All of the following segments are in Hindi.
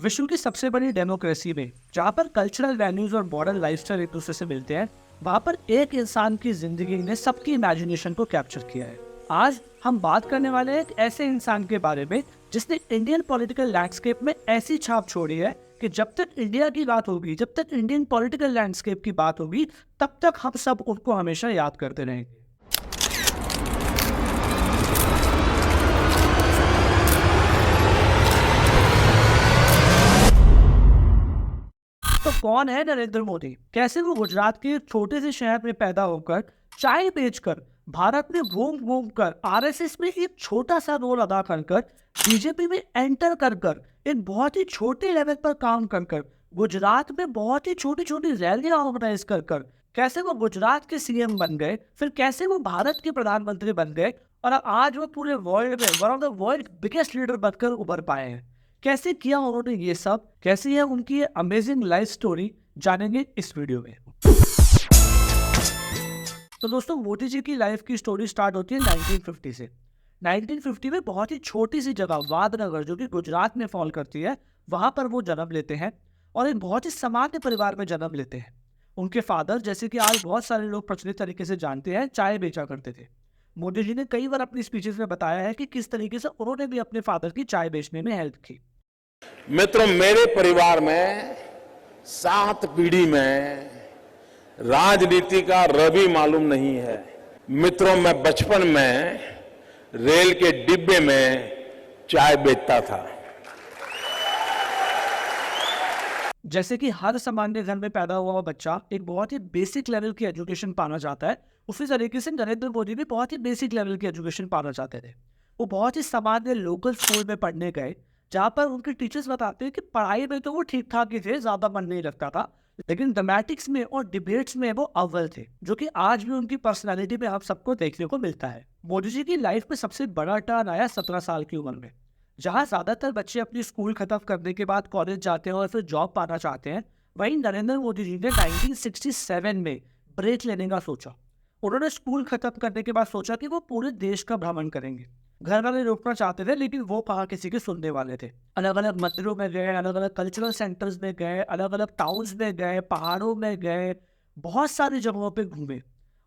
विश्व की सबसे बड़ी डेमोक्रेसी में जहाँ पर कल्चरल वैल्यूज और मॉडर्न लाइफस्टाइल एक दूसरे से मिलते हैं, वहाँ पर एक इंसान की जिंदगी ने सबकी इमेजिनेशन को कैप्चर किया है। आज हम बात करने वाले हैं एक ऐसे इंसान के बारे में जिसने इंडियन पॉलिटिकल लैंडस्केप में ऐसी छाप छोड़ी है कि जब तक इंडिया की बात होगी, जब तक इंडियन पॉलिटिकल लैंडस्केप की बात होगी, तब तक हम सब उनको हमेशा याद करते रहेंगे। तो कौन है नरेंद्र मोदी? कैसे वो गुजरात के एक छोटे से शहर में पैदा होकर चाय बेचकर भारत में घूम घूम कर आरएसएस में एक छोटा सा रोल अदा कर बीजेपी में एंटर कर एक बहुत ही छोटे लेवल पर काम कर गुजरात में बहुत ही छोटी छोटी रैलियां ऑर्गेनाइज कर कैसे वो गुजरात के सीएम बन गए, फिर कैसे वो भारत के प्रधानमंत्री बन गए और आज वो पूरे वर्ल्ड में one of the world biggest leader बनकर उभर पाए हैं। कैसे किया उन्होंने ये सब, कैसी है उनकी अमेजिंग लाइफ स्टोरी, जानेंगे इस वीडियो में। तो दोस्तों, मोदी जी की लाइफ की स्टोरी स्टार्ट होती है 1950 से। 1950 में बहुत ही छोटी सी जगह वादनगर, जो कि गुजरात में फॉल करती है, वहां पर वो जन्म लेते हैं और एक बहुत ही सामान्य परिवार में जन्म लेते हैं। उनके फादर, जैसे कि आज बहुत सारे लोग प्रचलित तरीके से जानते हैं, चाय बेचा करते थे। मोदी जी ने कई बार अपनी स्पीचेस में बताया है कि किस तरीके से उन्होंने भी अपने फादर की चाय बेचने में हेल्प की। मित्रों, मेरे परिवार में 7 पीढ़ी में राजनीति का रवि मालूम नहीं है। मित्रों, मैं बचपन में रेल के डिब्बे में चाय बेचता था। जैसे कि हर सामान्य घर में पैदा हुआ बच्चा एक बहुत ही बेसिक लेवल की एजुकेशन पाना चाहता है, उसी तरीके से नरेंद्र मोदी भी बहुत ही बेसिक लेवल की एजुकेशन पाना चाहते थे। वो बहुत ही सामान्य लोकल स्कूल में पढ़ने गए, जहाँ पर उनके टीचर्स बताते हैं कि पढ़ाई में तो वो ठीक ठाक ही थे, ज्यादा मन नहीं लगता था, लेकिन मैथमेटिक्स में और डिबेट्स में वो अव्वल थे, जो कि आज भी उनकी पर्सनालिटी में आप सबको देखने को मिलता है। मोदी जी की लाइफ में सबसे बड़ा टर्न आया 17 साल की उम्र में, जहाँ ज्यादातर बच्चे अपनी स्कूल खत्म करने के बाद कॉलेज जाते हैं और फिर जॉब पाना चाहते हैं। वहीं नरेंद्र मोदी जी ने 1967 में ब्रेक लेने का सोचा। उन्होंने स्कूल खत्म करने के बाद सोचा कि वो पूरे देश का भ्रमण करेंगे। घर वाले रोकना चाहते थे, लेकिन वो कहाँ किसी के सुनने वाले थे। अलग अलग मंदिरों में गए, अलग अलग कल्चरल सेंटर्स में गए, अलग अलग टाउन्स में गए, पहाड़ों में गए, बहुत सारी जगहों पे घूमे।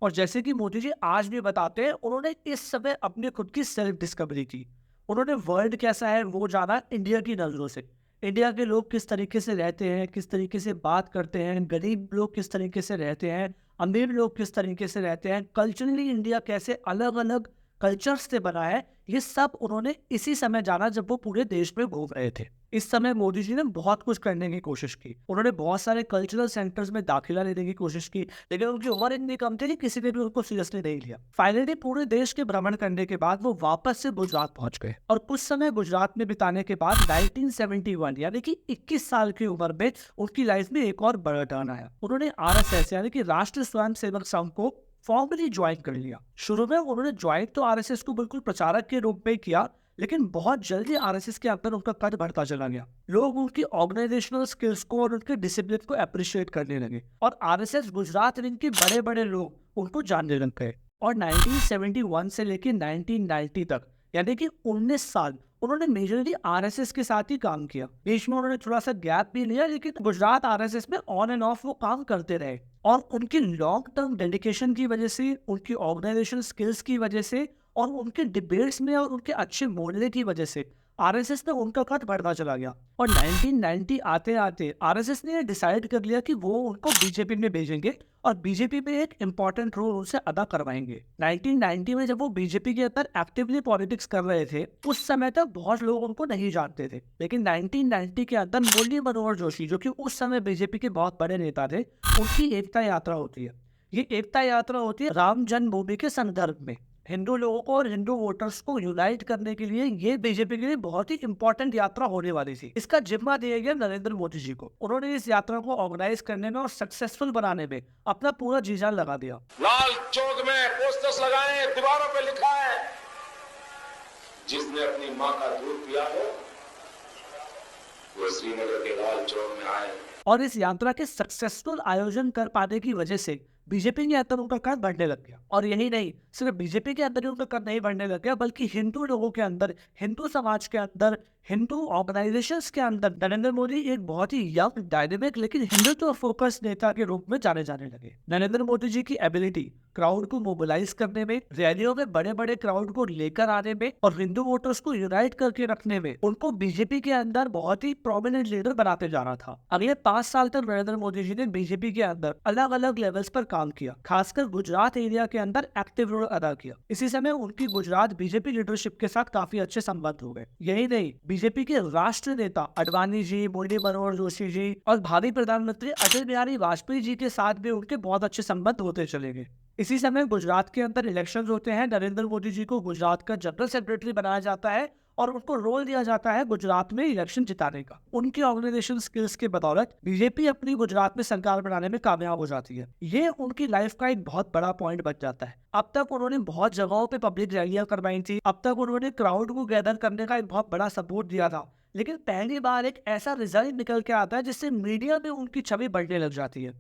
और जैसे कि मोदी जी आज भी बताते हैं, उन्होंने इस समय अपनी खुद की सेल्फ डिस्कवरी की। उन्होंने वर्ल्ड कैसा है वो जाना इंडिया की नजरों से। इंडिया के लोग किस तरीके से रहते हैं, किस तरीके से बात करते हैं, गरीब लोग किस तरीके से रहते हैं, अमीर लोग किस तरीके से रहते हैं, कल्चरली इंडिया कैसे अलग अलग कल्चर्स से बना है, ये सब उन्होंने इसी समय जाना जब वो पूरे देश में घूम रहे थे। इस समय मोदी जी ने बहुत कुछ करने की कोशिश की। उन्होंने बहुत सारे कल्चरल सेंटर्स में दाखिला लेने की कोशिश की, लेकिन उनकी उम्र इतनी कम थी कि किसी ने भी उनको सीरियसली नहीं लिया। फाइनली पूरे देश के भ्रमण करने के बाद वो वापस से गुजरात पहुंच गए और कुछ समय गुजरात में बिताने के बाद 1971 यानी कि 21 साल की उम्र में उनकी लाइफ में एक और बड़ा टर्न आया। उन्होंने आरएसएस यानी कि राष्ट्रीय स्वयंसेवक संघ को फॉर्मली ज्वाइन कर लिया। शुरू में उन्होंने ज्वाइन तो आरएसएस को बिल्कुल प्रचारक के रूप में किया, लेकिन बहुत जल्दी आरएसएस के अंदर उनका कद बढ़ता चला गया। लोग उनकी ऑर्गेनाइजेशनल स्किल्स को और उनके डिसिप्लिन को अप्रिशिएट करने लगे और आरएसएस गुजरात विंग के बड़े बड़े लोग उनको जानने लग गए। और 1971 से लेकर 1990 तक यानी कि 19 साल उन्होंने मेजरली आरएसएस के साथ ही काम किया। बीच में उन्होंने थोड़ा सा गैप भी लिया, लेकिन गुजरात आरएसएस में ऑन एंड ऑफ वो काम करते रहे। और उनकी लॉन्ग टर्म डेडिकेशन की वजह से, उनकी ऑर्गेनाइजेशन स्किल्स की वजह से और उनके डिबेट्स में और उनके अच्छे बोलने की वजह से आरएसएस में उनका कद बढ़ता चला गया। और 1990 आते आते आरएसएस ने डिसाइड कर लिया कि वो उनको बीजेपी में भेजेंगे और बीजेपी में एक इम्पॉर्टेंट रोल उनसे अदा करवाएंगे। 1990 में जब वो बीजेपी के अंदर एक्टिवली पॉलिटिक्स कर रहे थे, उस समय तक बहुत लोग उनको नहीं जानते थे, लेकिन 1990 के अंदर मुरली मनोहर जोशी, जो कि उस समय बीजेपी के बहुत बड़े नेता थे, उनकी एकता यात्रा होती है। ये एकता यात्रा होती है राम जन्मभूमि के संदर्भ में। हिंदू लोगों को और हिंदू वोटर्स को यूनाइट करने के लिए ये बीजेपी के लिए बहुत ही इंपॉर्टेंट यात्रा होने वाली थी। इसका जिम्मा दिया गया नरेंद्र मोदी जी को। उन्होंने इस यात्रा को ऑर्गेनाइज करने में और सक्सेसफुल बनाने में अपना पूरा जी जान लगा दिया। लाल चौक में पोस्टर्स लगाए, दीवारों पे लिखा है, जिसने अपनी माँ का दूध पिया हो वो श्रीनगर के लाल चौक में आए। और इस यात्रा के सक्सेसफुल आयोजन कर पाने की वजह से बीजेपी के अंदर उनका कद बढ़ने लग गया। और यही नहीं, सिर्फ बीजेपी के अंदर ही उनका कद नहीं बढ़ने लग गया, बल्कि हिंदू लोगों के अंदर, हिंदू समाज के अंदर, हिंदू ऑर्गेनाइजेशंस के अंदर नरेंद्र मोदी एक बहुत ही यंग, डायनेमिक लेकिन हिंदुत्व फोकस नेता के रूप में जाने जाने लगे। नरेंद्र मोदी जी की एबिलिटी क्राउड को मोबिलाइज करने में, रैलियों में बड़े बड़े क्राउड को लेकर आने में और हिंदू वोटर्स को यूनाइट करके रखने में उनको बीजेपी के अंदर बहुत ही प्रोमिनेंट लीडर बनाते जाना था। अगले 5 साल तक नरेंद्र मोदी जी ने बीजेपी के अंदर अलग अलग लेवल्स पर काम किया, खासकर गुजरात एरिया के अंदर एक्टिव रोल अदा किया। इसी समय उनकी गुजरात बीजेपी लीडरशिप के साथ काफी अच्छे संबंध हो गए। यही नहीं, बीजेपी के राष्ट्रीय नेता अडवाणी जी, मुरली मनोहर जोशी जी और भावी प्रधानमंत्री अटल बिहारी वाजपेयी जी के साथ भी उनके बहुत अच्छे संबंध होते चले गए। इसी समय गुजरात के अंदर इलेक्शंस होते हैं। नरेंद्र मोदी जी को गुजरात का जनरल सेक्रेटरी बनाया जाता है और उनको रोल दिया जाता है गुजरात में इलेक्शन जिताने का। उनकी ऑर्गेनाइजेशन स्किल्स के बदौलत बीजेपी अपनी गुजरात में सरकार बनाने में कामयाब हो जाती है। ये उनकी लाइफ का एक बहुत बड़ा पॉइंट बन जाता है। अब तक उन्होंने बहुत जगहों पे पब्लिक रैलियां करवाई थी, अब तक उन्होंने क्राउड को गैदर करने का एक बहुत बड़ा सपोर्ट दिया था, लेकिन पहली बार एक ऐसा रिजल्ट निकल के आता है जिससे मीडिया में उनकी छवि बढ़ने लग जाती है।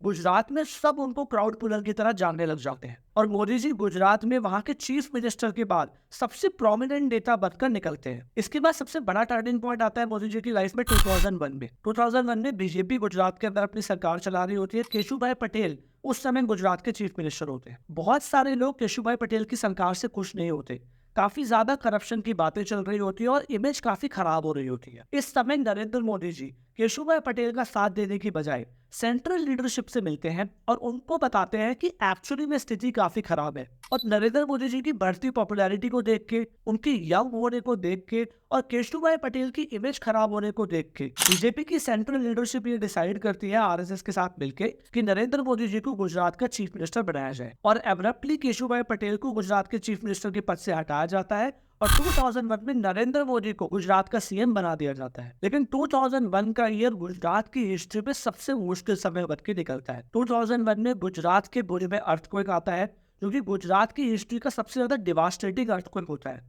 गुजरात में सब उनको क्राउड पुलर की तरह जानने लग जाते हैं और मोदी जी गुजरात में वहां के चीफ मिनिस्टर के बाद सबसे प्रोमिनेंट नेता बनकर निकलते हैं। इसके बाद सबसे बड़ा टर्निंग पॉइंट आता है मोदी जी की लाइफ में 2001 में। 2001 में बीजेपी गुजरात के अंदर अपनी सरकार चला रही होती है। केशुभाई पटेल उस समय गुजरात के चीफ मिनिस्टर होते हैं। बहुत सारे लोग केशुभाई पटेल की सरकार से खुश नहीं होते, काफी ज्यादा करप्शन की बातें चल रही होती है और इमेज काफी खराब हो रही होती है। इस समय नरेंद्र मोदी जी केशुभाई पटेल का साथ देने की बजाय सेंट्रल लीडरशिप से मिलते हैं और उनको बताते हैं कि एक्चुअली में स्थिति काफी खराब है। और नरेंद्र मोदी जी की बढ़ती पॉपुलैरिटी को देख के, उनकी यंग होने को देख के और केशुभाई पटेल की इमेज खराब होने को देख के बीजेपी की सेंट्रल लीडरशिप ये डिसाइड करती है आरएसएस के साथ मिलके कि नरेंद्र मोदी जी को गुजरात का चीफ मिनिस्टर बनाया जाए। और एब्रप्टली केशुभाई पटेल को गुजरात के चीफ मिनिस्टर के पद से हटाया जाता है और 2001 में नरेंद्र मोदी को गुजरात का सीएम बना दिया जाता है। लेकिन 2001 का ईयर गुजरात की हिस्ट्री में सबसे मुश्किल समय बन के निकलता है। 2001 में गुजरात के भुज में अर्थक्वेक आता है, जो कि गुजरात की हिस्ट्री का सबसे ज्यादा डिवास्टेटिंग अर्थक्वेक होता है।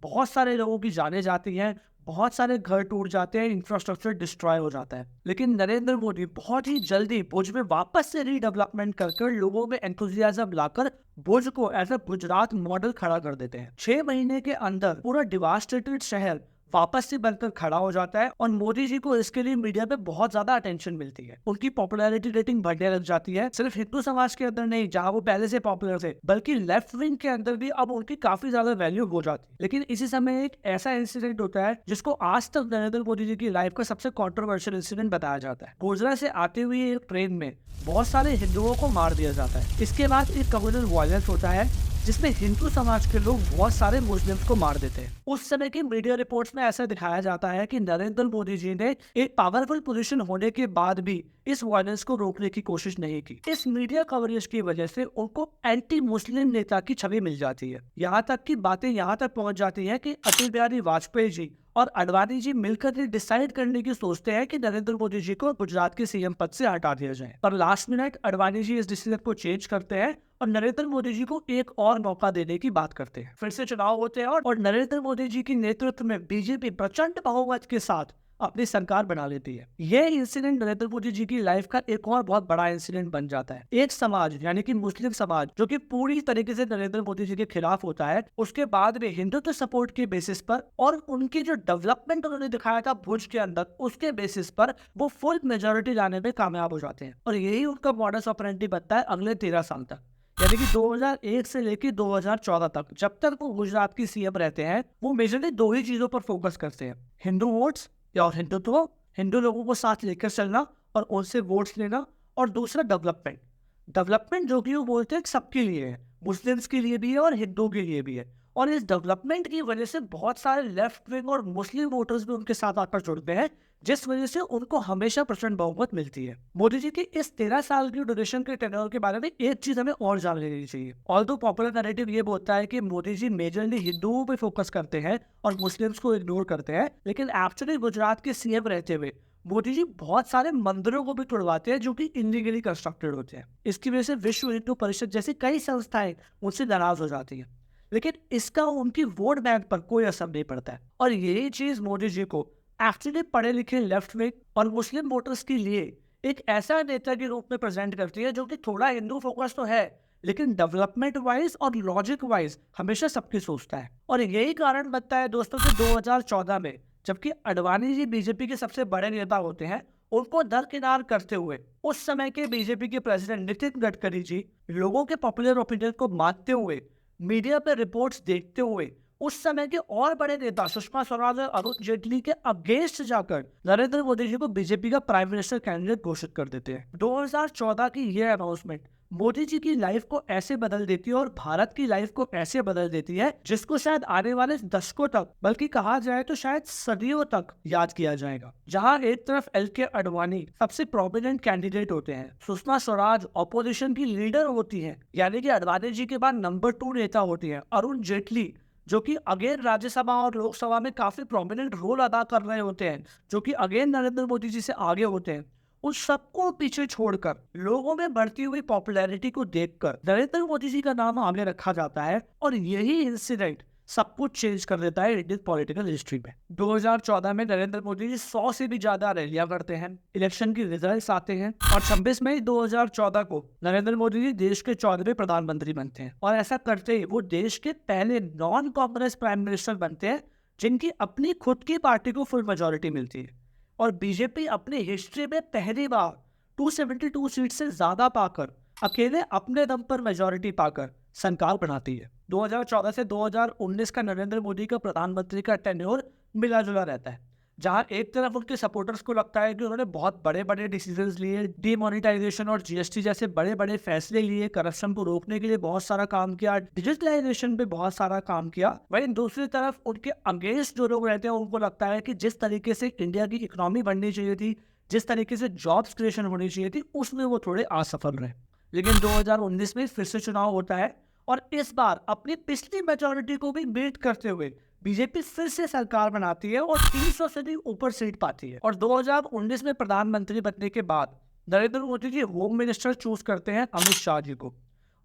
बहुत सारे लोगों की जानें जाती हैं, बहुत सारे घर टूट जाते हैं, इंफ्रास्ट्रक्चर डिस्ट्रॉय हो जाता है। लेकिन नरेंद्र मोदी बहुत ही जल्दी भुज में वापस से रीडेवलपमेंट कर लोगों में एंथुजियाज्म लाकर भुज को एज अ गुजरात मॉडल खड़ा कर देते हैं। 6 महीने के अंदर पूरा डिवास्टेटेड शहर वापस से बनकर खड़ा हो जाता है और मोदी जी को इसके लिए मीडिया पे बहुत ज्यादा अटेंशन मिलती है। उनकी पॉपुलैरिटी रेटिंग बढ़ने लग जाती है। सिर्फ हिंदू समाज के अंदर नहीं, जहां वो पहले से पॉपुलर थे, बल्कि लेफ्ट विंग के अंदर भी अब उनकी काफी ज्यादा वैल्यू हो जाती है। लेकिन इसी समय एक ऐसा इंसिडेंट होता है जिसको आज तक नरेंद्र मोदी जी की लाइफ का सबसे कॉन्ट्रोवर्शियल इंसिडेंट बताया जाता है। गोजरा से आते हुए एक ट्रेन में बहुत सारे हिंदुओं को मार दिया जाता है। इसके बाद एक कम्युनल वायलेंस होता है जिसमें हिंदू समाज के लोग बहुत सारे मुस्लिम्स को मार देते हैं। उस समय की मीडिया रिपोर्ट्स में ऐसा दिखाया जाता है कि नरेंद्र मोदी जी ने एक पावरफुल पोजीशन होने के बाद भी इस वायलेंस को रोकने की कोशिश नहीं की। इस मीडिया कवरेज की वजह से उनको एंटी मुस्लिम नेता की छवि मिल जाती है। यहाँ तक की बातें यहाँ तक पहुंच जाती है कि अटल बिहारी वाजपेयी जी और अडवाणी जी मिलकर ये डिसाइड करने की सोचते हैं कि नरेंद्र मोदी जी को गुजरात के सीएम पद से हटा दिया जाए। पर लास्ट मिनट अडवाणी जी इस डिसीजन को चेंज करते हैं और नरेंद्र मोदी जी को एक और मौका देने की बात करते हैं। फिर से चुनाव होते हैं और नरेंद्र मोदी जी के नेतृत्व में बीजेपी प्रचंड बहुमत के साथ अपनी सरकार बना लेती है। यह इंसिडेंट नरेंद्र मोदी जी की लाइफ का एक और बहुत बड़ा इंसिडेंट बन जाता है। एक समाज यानी कि मुस्लिम समाज जो कि पूरी तरीके से नरेंद्र मोदी जी के खिलाफ होता है, उसके बाद में हिंदुत्व सपोर्ट के बेसिस पर और उनकी जो डेवलपमेंट उन्होंने दिखाया था भुज के अंदर, उसके बेसिस पर वो फुल मेजोरिटी लाने में कामयाब हो जाते हैं। और यही उनका मॉडस ऑपरेंडी बनता है अगले 13 साल तक, यानी कि 2001 से लेकर 2014 तक। जब तक वो गुजरात की सीएम रहते हैं, वो मेजरली 2 ही चीजों पर फोकस करते हैं, हिंदू वोट्स या और हिंदुत्व, हिंदू लोगों को साथ लेकर चलना और उनसे वोट्स लेना, और दूसरा डेवलपमेंट जो कि वो बोलते हैं सबके लिए है, मुस्लिम्स के लिए भी है और हिंदुओं के लिए भी है। और इस डेवलपमेंट की वजह से बहुत सारे लेफ्ट विंग और मुस्लिम वोटर्स भी उनके साथ आकर जुड़ते हैं, जिस वजह से उनको हमेशा प्रचंड बहुमत मिलती है। मोदी जी की इस 13 साल की ड्यूरेशन के टेन्योर के बारे में एक चीज हमें और जान लेनी चाहिए। ऑल्दो पॉपुलर नैरेटिव ये बोलता है कि मोदी जी मेजरली हिंदुओं पे फोकस करते हैं और मुस्लिम्स को इग्नोर करते हैं, लेकिन एक्चुअली गुजरात के सीएम रहते हुए मोदी जी बहुत सारे मंदिरों को भी तोड़वाते हैं जो कि इलीगली कंस्ट्रक्टेड होते हैं। इसकी वजह से विश्व हिंदू परिषद जैसी कई संस्थाएं उनसे नाराज हो जाती हैं, लेकिन इसका उनकी वोट बैंक पर कोई असर नहीं पड़ता है। और यही चीज मोदी जी को एक्चुअली पढ़े लिखे लेफ्ट विंग और मुस्लिम वोटर्स के लिए एक ऐसा नेता के रूप में प्रेजेंट करती है जो कि थोड़ा हिंदू फोकस तो है, लेकिन डेवलपमेंट वाइज और लॉजिक वाइज हमेशा सबकी सोचता है। और यही कारण बनता है दोस्तों कि 2014 में जबकि अडवाणी जी बीजेपी के सबसे बड़े नेता होते हैं, उनको दरकिनार करते हुए उस समय के बीजेपी के प्रेसिडेंट नितिन गडकरी जी लोगों के पॉपुलर ओपिनियन को मानते हुए, मीडिया पे रिपोर्ट्स देखते हुए उस समय के और बड़े नेता सुषमा स्वराज और अरुण जेटली के अगेंस्ट जाकर नरेंद्र मोदी जी को बीजेपी का प्राइम मिनिस्टर कैंडिडेट घोषित कर देते हैं। 2014 की ये अनाउंसमेंट मोदी जी की लाइफ को ऐसे बदल देती है और भारत की लाइफ को ऐसे बदल देती है जिसको शायद आने वाले दशकों तक, बल्कि कहा जाए तो शायद सदियों तक याद किया जाएगा। जहां एक तरफ एल.के. अडवाणी सबसे प्रोमिनेंट कैंडिडेट होते हैं, सुषमा स्वराज ऑपोजिशन की लीडर होती है, यानी कि अडवाणी जी के बाद नंबर 2 नेता होती है, अरुण जेटली जो कि अगेन राज्यसभा और लोकसभा में काफी प्रोमिनेंट रोल अदा कर रहे होते हैं, जो कि अगेन नरेंद्र मोदी जी से आगे होते हैं, उन सबको पीछे छोड़कर लोगों में बढ़ती हुई पॉपुलैरिटी को देखकर नरेंद्र मोदी जी का नाम आगे रखा जाता है और यही इंसिडेंट सब कुछ चेंज कर देता है इंडियन पॉलिटिकल हिस्ट्री में। 2014 में नरेंद्र मोदी जी 100 से भी ज्यादा रैलियां करते हैं, इलेक्शन की रिजल्ट्स आते हैं और 26 मई 2014 को नरेंद्र मोदी जी देश के 14वें प्रधानमंत्री बनते हैं और ऐसा करते ही वो देश के पहले नॉन कांग्रेस प्राइम मिनिस्टर बनते हैं जिनकी अपनी खुद की पार्टी को फुल मेजोरिटी मिलती है। और बीजेपी अपनी हिस्ट्री में पहली बार 272 सीट से ज्यादा पाकर अकेले अपने दम पर मेजोरिटी पाकर सरकार बनाती है। 2014 से 2019 का नरेंद्र मोदी का प्रधानमंत्री का टेन्योर मिला जुला रहता है, जहां एक तरफ उनके सपोर्टर्स को लगता है कि उन्होंने बहुत बड़े बड़े डिसीजंस लिए, डीमोनेटाइजेशन और जीएसटी जैसे बड़े बड़े फैसले लिए, करप्शन को रोकने के लिए बहुत सारा काम किया, डिजिटलाइजेशन पे बहुत सारा काम किया। वहीं दूसरी तरफ उनके अगेंस्ट जो लोग रहते हैं उनको लगता है कि जिस तरीके से इंडिया की इकोनॉमी बढ़नी चाहिए थी, जिस तरीके से जॉब्स क्रिएशन होनी चाहिए थी, उसमें वो थोड़े असफल रहे। लेकिन 2019 में फिर से चुनाव होता है और इस बार अपनी पिछली मेजोरिटी को भी बीट करते हुए बीजेपी फिर से सरकार बनाती है और 300 से भी ऊपर सीट पाती है। और 2019 में प्रधानमंत्री बनने के बाद Narendra Modi ji home minister choose करते हैं अमित शाह जी को,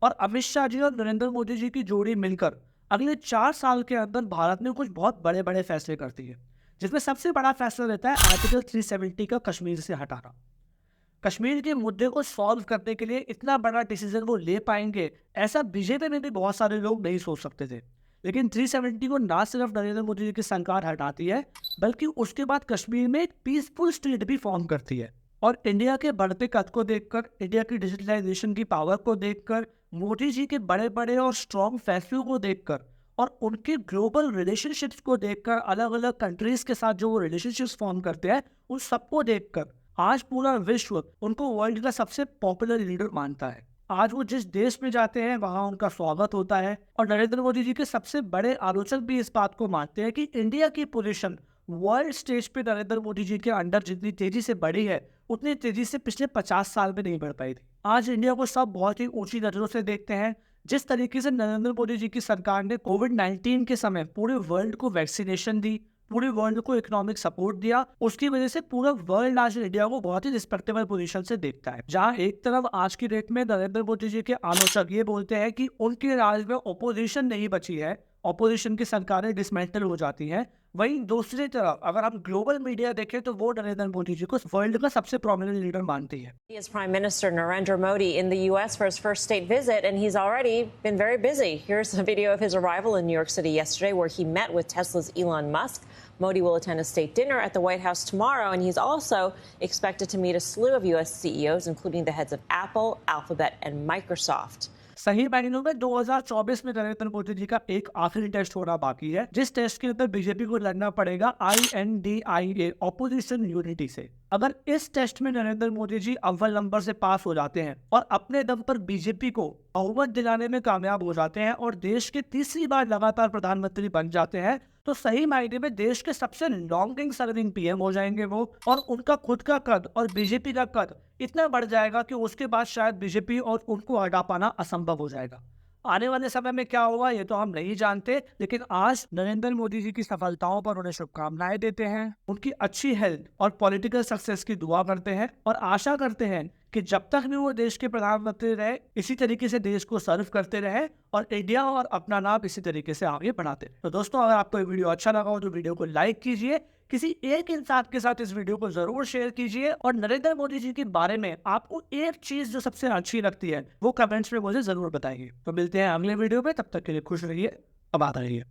और अमित शाह जी और नरेंद्र मोदी जी की जोड़ी मिलकर अगले 4 साल के अंदर भारत में कुछ बहुत बड़े बड़े फैसले करती है, जिसमें सबसे बड़ा फैसला रहता है आर्टिकल 370 का कश्मीर से हटाना। कश्मीर के मुद्दे को सॉल्व करने के लिए इतना बड़ा डिसीजन वो ले पाएंगे, ऐसा बीजेपी में भी बहुत सारे लोग नहीं सोच सकते थे। लेकिन 370 को ना सिर्फ नरेंद्र मोदी जी की सरकार हटाती है, बल्कि उसके बाद कश्मीर में एक पीसफुल स्टेट भी फॉर्म करती है। और इंडिया के बढ़ते कद को देखकर, इंडिया की डिजिटलाइजेशन की पावर को देखकर, मोदी जी के बड़े बड़े और स्ट्रॉन्ग फैसलों को देखकर और उनके ग्लोबल रिलेशनशिप्स को देखकर, अलग अलग कंट्रीज के साथ जो वो रिलेशनशिप्स फॉर्म करते हैं, उन सबको देखकर आज पूरा विश्व उनको वर्ल्ड का सबसे पॉपुलर लीडर मानता है। आज वो जिस देश में जाते हैं वहां उनका स्वागत होता है और नरेंद्र मोदी जी के सबसे बड़े आलोचक भी इस बात को मानते हैं कि इंडिया की पोजीशन वर्ल्ड स्टेज पे नरेंद्र मोदी जी के अंडर जितनी तेजी से बढ़ी है, उतनी तेजी से पिछले 50 साल में नहीं बढ़ पाई थी। आज इंडिया को सब बहुत ही ऊंची नजरों से देखते हैं। जिस तरीके से नरेंद्र मोदी जी की सरकार ने कोविड-19 के समय पूरे वर्ल्ड को वैक्सीनेशन दी, पूरे वर्ल्ड को इकोनॉमिक सपोर्ट दिया, उसकी वजह से पूरा वर्ल्ड आज इंडिया को बहुत ही रिस्पेक्टेबल पोजीशन से देखता है। जहां एक तरफ आज की डेट में नरेंद्र मोदी जी के आलोचक ये बोलते हैं कि उनके राज में ओपोजिशन नहीं बची है, ऑपोजिशन की सरकारें डिसमेंटल हो जाती हैं, वहीं दूसरी तरफ अगर हम ग्लोबल मीडिया देखें तो वो नरेंद्र मोदी जी को वर्ल्ड का सबसे प्रोमिनेंट लीडर मानती है। India's Prime Minister Narendra Modi in the U.S. for his first state visit, and he's already been very busy. Here's a video of his arrival in New York City yesterday, where he met with Tesla's Elon Musk. Modi will attend a state dinner at the White House tomorrow, and he's also expected to meet a slew of U.S. CEOs, including the heads of Apple, Alphabet, and Microsoft. सही मायनों में 2024 में नरेंद्र मोदी जी का एक आखिरी टेस्ट होना बाकी है, जिस टेस्ट के अंदर बीजेपी को लड़ना पड़ेगा INDIA ऑपोजिशन यूनिटी से। अगर इस टेस्ट में नरेंद्र मोदी जी अव्वल नंबर से पास हो जाते हैं और अपने दम पर बीजेपी को बहुमत दिलाने में कामयाब हो जाते हैं और देश के तीसरी बार लगातार प्रधानमंत्री बन जाते हैं, तो सही मायने में देश के सबसे लॉन्गिंग सर्विंग पीएम हो जाएंगे वो, और उनका खुद का कद और बीजेपी का कद इतना बढ़ जाएगा कि उसके बाद शायद बीजेपी और उनको हटा पाना असंभव हो जाएगा। आने वाले समय में क्या होगा ये तो हम नहीं जानते, लेकिन आज नरेंद्र मोदी जी की सफलताओं पर उन्हें शुभकामनाएं देते हैं, उनकी अच्छी हेल्थ और पॉलिटिकल सक्सेस की दुआ करते हैं और आशा करते हैं कि जब तक भी वो देश के प्रधानमंत्री रहे, इसी तरीके से देश को सर्व करते रहे और इंडिया और अपना नाम इसी तरीके से आगे बढ़ाते रहे। तो दोस्तों, अगर आपको ये वीडियो अच्छा लगा हो तो वीडियो को लाइक कीजिए, किसी एक इंसान के साथ इस वीडियो को जरूर शेयर कीजिए और नरेंद्र मोदी जी के बारे में आपको एक चीज जो सबसे अच्छी लगती है वो कमेंट्स में मुझे जरूर बताइए। तो मिलते हैं अगले वीडियो में, तब तक के लिए खुश रहिए, आबाद रहिए।